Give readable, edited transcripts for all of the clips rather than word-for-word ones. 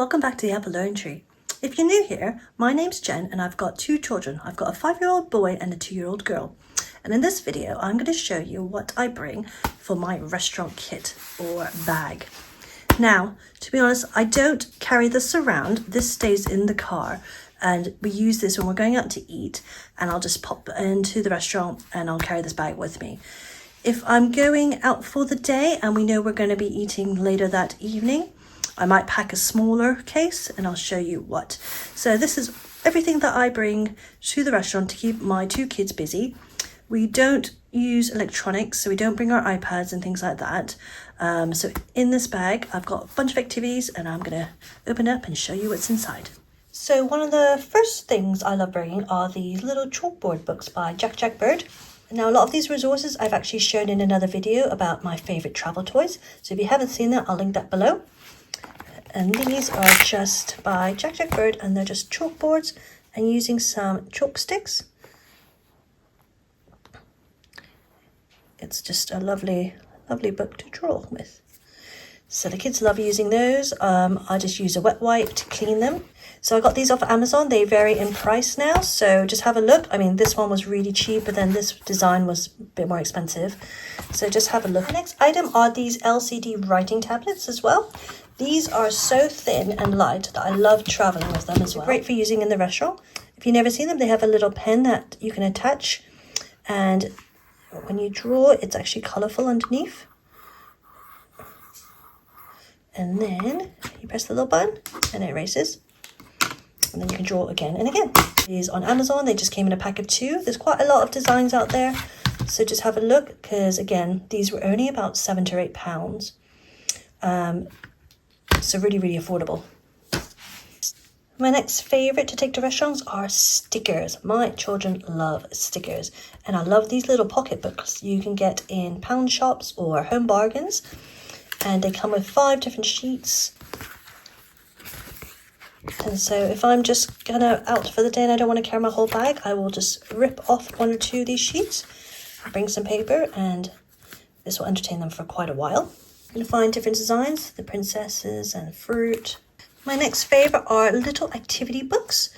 welcome back to the Apple Learning Tree. If you're new here, my name's Jen and I've got two children. I've got a 5-year-old boy and a 2-year-old girl. And in this video, I'm going to show you what I bring for my restaurant kit or bag. Now, to be honest, I don't carry this around. This stays in the car and we use this when we're going out to eat, and I'll just pop into the restaurant and I'll carry this bag with me. If I'm going out for the day and we know we're going to be eating later that evening, I might pack a smaller case and I'll show you what. So this is everything that I bring to the restaurant to keep my two kids busy. We don't use electronics, so we don't bring our iPads and things like that. So in this bag, I've got a bunch of activities and I'm gonna open up and show you what's inside. So one of the first things I love bringing are these little chalkboard books by Jaq Jaq. Now, a lot of these resources I've actually shown in another video about my favorite travel toys. So if you haven't seen that, I'll link that below. And these are just by Jaq Jaq, and they're just chalkboards and using some chalk sticks. It's just a lovely, lovely book to draw with. So the kids love using those. I just use a wet wipe to clean them. So I got these off Amazon. They vary in price now, so just have a look. I mean, this one was really cheap, but then this design was a bit more expensive. So just have a look. The next item are these LCD writing tablets as well. These are so thin and light that I love traveling with them as well. Great for using in the restaurant. If you've never seen them, they have a little pen that you can attach, and when you draw, it's actually colorful underneath. And then you press the little button and it erases. And then you can draw again and again. These on Amazon, they just came in a pack of 2. There's quite a lot of designs out there, so just have a look, because again, these were only about £7 to £8. So really, really affordable. My next favorite to take to restaurants are stickers. My children love stickers, and I love these little pocket books you can get in pound shops or home bargains, and they come with 5 different sheets. And so if I'm just gonna out for the day and I don't want to carry my whole bag, I will just rip off 1 or 2 of these sheets, bring some paper, and this will entertain them for quite a while. You'll find different designs, the princesses and fruit. My next favorite are little activity books.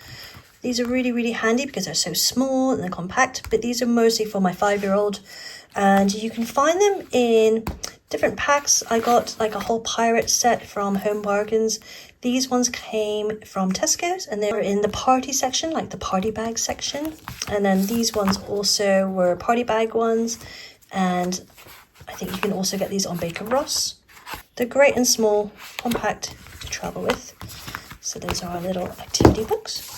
These are really, really handy because they're so small and they're compact, but these are mostly for my 5-year-old, and you can find them in different packs. I got like a whole pirate set from Home Bargains. These ones came from Tesco's and they were in the party section, like the party bag section. And then these ones also were party bag ones, and I think you can also get these on Baker Ross. They're great and small, compact to travel with. So those are our little activity books.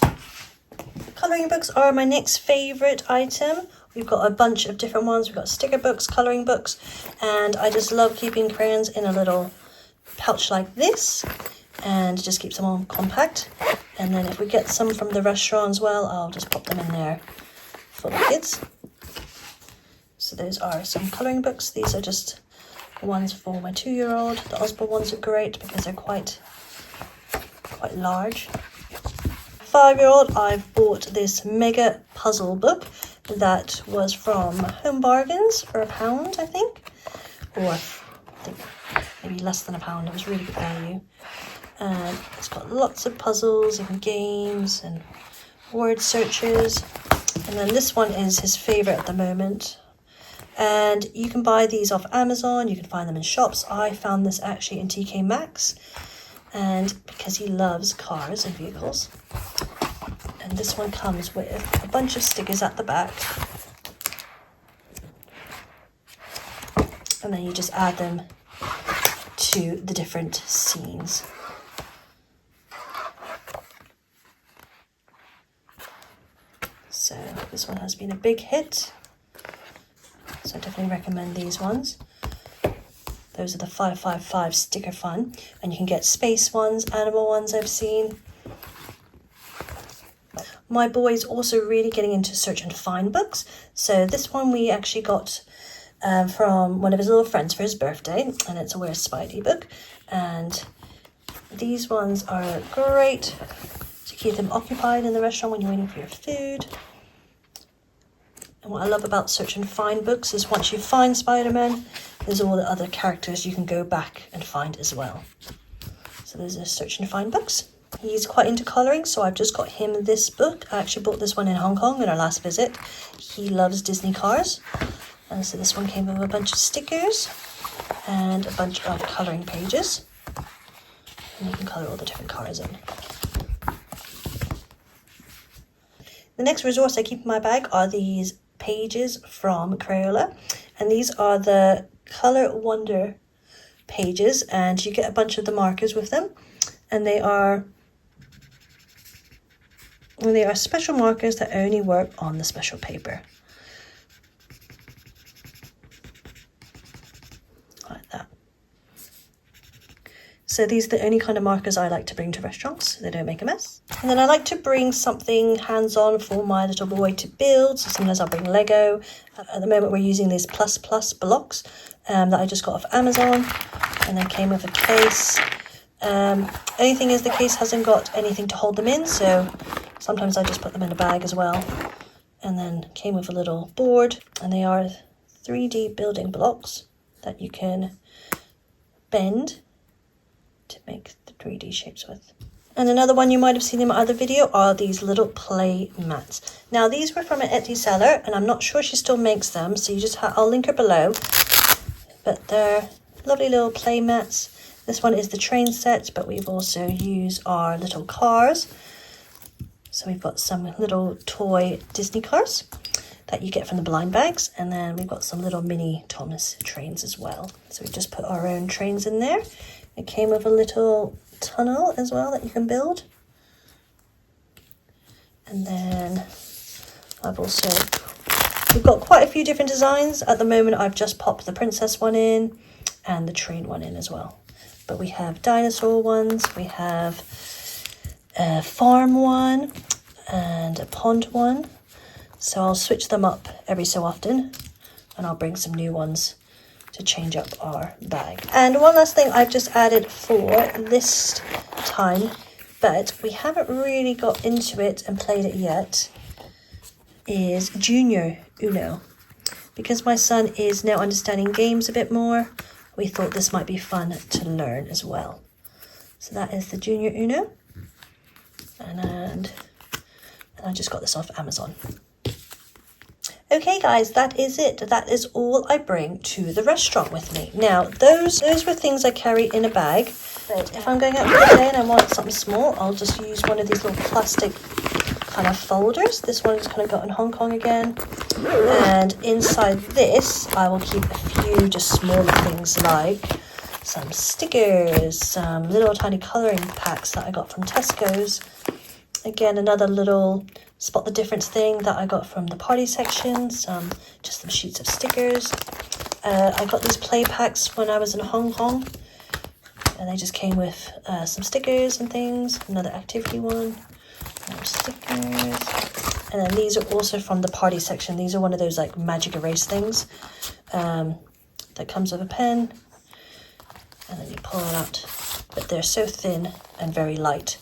Colouring books are my next favourite item. We've got a bunch of different ones. We've got sticker books, colouring books, and I just love keeping crayons in a little pouch like this, and it just keeps them all compact. And then if we get some from the restaurant as well, I'll just pop them in there for the kids. So those are some colouring books. These are just the ones for my 2-year-old. The Osborne ones are great because they're quite large. 5-year-old, I've bought this mega puzzle book that was from Home Bargains for £1, I think, or I think maybe less than £1. It was really good value. And it's got lots of puzzles and games and word searches. And then this one is his favourite at the moment. And you can buy these off Amazon. You can find them in shops. I found this actually in TK Maxx, and because he loves cars and vehicles. And this one comes with a bunch of stickers at the back, and then you just add them to the different scenes. So this one has been a big hit, so I definitely recommend these ones. Those are the 555 sticker fun, and you can get space ones, animal ones I've seen. My boy's also really getting into search and find books. So this one we actually got from one of his little friends for his birthday, and it's a Where's Spidey book. And these ones are great to keep them occupied in the restaurant when you're waiting for your food. And what I love about search and find books is once you find Spider-Man, there's all the other characters you can go back and find as well. So there's a search and find books. He's quite into colouring, so I've just got him this book. I actually bought this one in Hong Kong in our last visit. He loves Disney cars. And so this one came with a bunch of stickers and a bunch of colouring pages. And you can colour all the different cars in. The next resource I keep in my bag are these pages from Crayola. And these are the Colour Wonder pages. And you get a bunch of the markers with them. And they are special markers that only work on the special paper. Like that. So these are the only kind of markers I like to bring to restaurants so they don't make a mess. And then I like to bring something hands-on for my little boy to build. So sometimes I'll bring Lego. At the moment we're using these plus blocks that I just got off Amazon, and they came with a case. Only thing is the case hasn't got anything to hold them in, so sometimes I just put them in a bag as well. And then came with a little board, and they are 3D building blocks that you can bend to make the 3D shapes with. And another one you might have seen in my other video are these little Playmats. Now these were from an Etsy seller, and I'm not sure she still makes them, so you just I'll link her below. But they're lovely little Playmats. This one is the train set, but we've also used our little cars. So we've got some little toy Disney cars that you get from the blind bags. And then we've got some little mini Thomas trains as well. So we've just put our own trains in there. It came with a little tunnel as well that you can build. And then we've got quite a few different designs. At the moment, I've just popped the princess one in and the train one in as well. But we have dinosaur ones, we have a farm one and a pond one. So I'll switch them up every so often, and I'll bring some new ones to change up our bag. And one last thing I've just added for this time, but we haven't really got into it and played it yet, is Junior Uno. Because my son is now understanding games a bit more, we thought this might be fun to learn as well. So that is the Junior Uno. And I just got this off Amazon. Okay guys, that is it. That is all I bring to the restaurant with me. Now, those were things I carry in a bag. But if I'm going out for the day and I want something small, I'll just use one of these little plastic kind of folders. This one is kind of got in Hong Kong again. And inside this, I will keep a few just smaller things like some stickers, some little tiny colouring packs that I got from Tesco's. Again, another little spot the difference thing that I got from the party section, just some sheets of stickers. I got these play packs when I was in Hong Kong, and they just came with some stickers and things. Another activity one, more stickers. And then these are also from the party section. These are one of those like magic erase things that comes with a pen, and then you pull it out. But they're so thin and very light.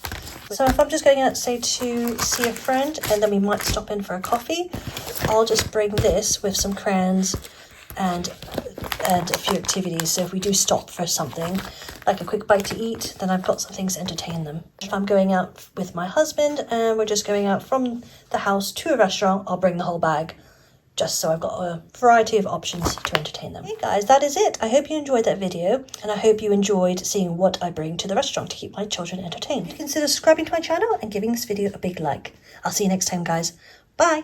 So if I'm just going out, say, to see a friend, and then we might stop in for a coffee, I'll just bring this with some crayons and a few activities. So if we do stop for something, like a quick bite to eat, then I've got some things to entertain them. If I'm going out with my husband and we're just going out from the house to a restaurant, I'll bring the whole bag, just so I've got a variety of options to entertain them. Hey guys, that is it. I hope you enjoyed that video, and I hope you enjoyed seeing what I bring to the restaurant to keep my children entertained. Consider subscribing to my channel and giving this video a big like. I'll see you next time, guys. Bye.